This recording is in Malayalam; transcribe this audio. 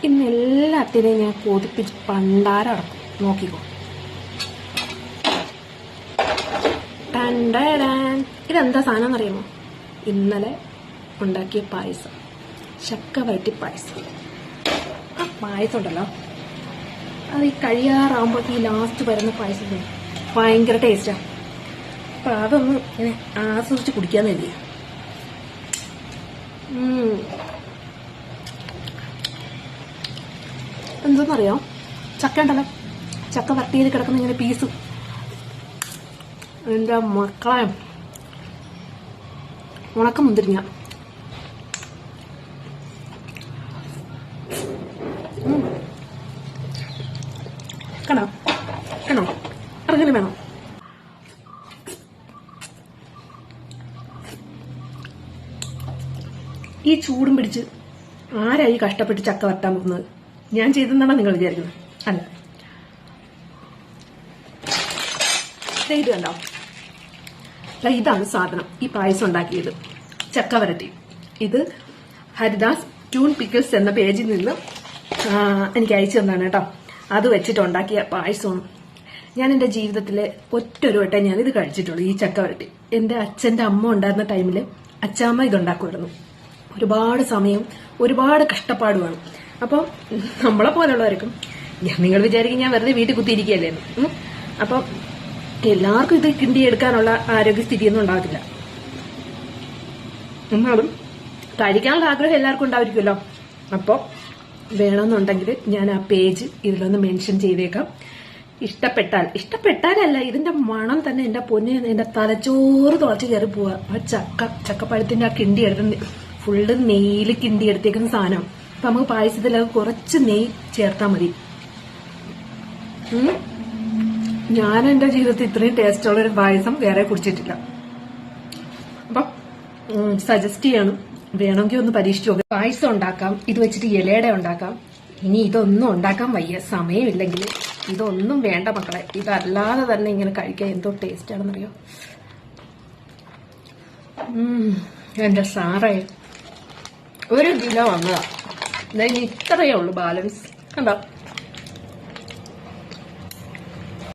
ഇന്ന് എല്ലാത്തിനെയും ഞാൻ കൊതിപ്പിച്ച് പണ്ടാരടക്കും. നോക്കിക്കോ. ഇതെന്താ സാധനം എന്നറിയാമോ? ഇന്നലെ ഉണ്ടാക്കിയ പായസം, ചക്ക വരട്ടി പായസം. ആ പായസം ഉണ്ടല്ലോ, അത് ഈ കഴിയാറാകുമ്പോഴേക്ക് ഈ ലാസ്റ്റ് വരുന്ന പായസം ഭയങ്കര ടേസ്റ്റാ. അപ്പൊ അതൊന്ന് ഇങ്ങനെ ആസ്വദിച്ച് കുടിക്കാന്ന് കരുതി. എന്തോന്നറിയോ, ചക്ക ഉണ്ടല്ലോ, ചക്ക വരട്ടിയിൽ കിടക്കുന്ന ഇങ്ങനെ പീസ്. എന്റെ മക്കളെ, ഉണക്കം മുന്തിരിഞ്ഞ കണോ കണോ അങ്ങനെ വേണം. ഈ ചൂടും പിടിച്ച് ആരായി കഷ്ടപ്പെട്ട് ചക്ക വരട്ടാൻ പോകുന്നത്? ഞാൻ ചെയ്തെന്നാണ് നിങ്ങൾ വിചാരിക്കുന്നത്? അല്ല. ഇത് കണ്ടോ, ഇതാണ് സാധനം. ഈ പായസം ഉണ്ടാക്കിയത് ചക്ക വരട്ടി. ഇത് ഹരിദാസ് ട്യൂൺ പിക്കിൾസ് എന്ന പേജിൽ നിന്ന് എനിക്ക് അയച്ചു തന്നാണ് കേട്ടോ. അത് വെച്ചിട്ട് ഉണ്ടാക്കിയ പായസമാണ്. ഞാൻ എന്റെ ജീവിതത്തിലെ ഒറ്റൊരു വട്ടം ഞാൻ ഇത് കഴിച്ചിട്ടുള്ളൂ, ഈ ചക്ക വരട്ടി. എന്റെ അച്ഛന്റെ അമ്മ ഉണ്ടായിരുന്ന ടൈമില് അച്ചാമ്മ ഇതുണ്ടാക്കുമായിരുന്നു. ഒരുപാട് സമയം, ഒരുപാട് കഷ്ടപ്പാടുമാണ്. അപ്പം നമ്മളെ പോലുള്ളവർക്കും, നിങ്ങൾ വിചാരിക്കും ഞാൻ വെറുതെ വീട്ടിൽ കുത്തിയിരിക്കുകയല്ലേ. അപ്പം എല്ലാവർക്കും ഇത് കിണ്ടിയെടുക്കാനുള്ള ആരോഗ്യസ്ഥിതിയൊന്നും ഉണ്ടാകത്തില്ല. എന്നാലും കഴിക്കാനുള്ള ആഗ്രഹം എല്ലാവർക്കും ഉണ്ടായിരിക്കുമല്ലോ. അപ്പോൾ വേണമെന്നുണ്ടെങ്കിൽ ഞാൻ ആ പേജ് ഇതിലൊന്ന് മെൻഷൻ ചെയ്തേക്കാം. ഇഷ്ടപ്പെട്ടാലല്ല, ഇതിന്റെ മണം തന്നെ എന്റെ പൊന്നെ, എന്റെ തലച്ചോറ് തുളച്ച് കയറി പോവാ. ആ ചക്കപ്പഴത്തിന്റെ ആ കിണ്ടി എടുത്ത് ഫുള്ള് നെയ്യിൽ കിണ്ടി എടുത്തേക്കുന്ന സാധനം. അപ്പൊ നമുക്ക് പായസത്തിൽ കുറച്ച് നെയ്യ് ചേർത്താൽ മതി. ഞാൻ എന്റെ ജീവിതത്തിൽ ഇത്രയും ടേസ്റ്റുള്ള ഒരു പായസം വേറെ കുടിച്ചിട്ടില്ല. അപ്പൊ സജസ്റ്റ് ചെയ്യണം, വേണമെങ്കിൽ ഒന്ന് പരീക്ഷിച്ചു നോക്കാം. പായസം ഉണ്ടാക്കാം, ഇത് വെച്ചിട്ട് ഇലയുടെ ഉണ്ടാക്കാം. ഇനി ഇതൊന്നും ഉണ്ടാക്കാൻ വയ്യ, സമയമില്ലെങ്കിൽ ഇതൊന്നും വേണ്ട മക്കളെ. ഇതല്ലാതെ തന്നെ ഇങ്ങനെ കഴിക്കാൻ എന്തോ ടേസ്റ്റ് ആണെന്നറിയോ. എന്റെ സാറേ, 1 കിലോ വന്നതാ. ഇനി ഇത്രയേ ഉള്ളൂ ബാലൻസ്. കണ്ടോ?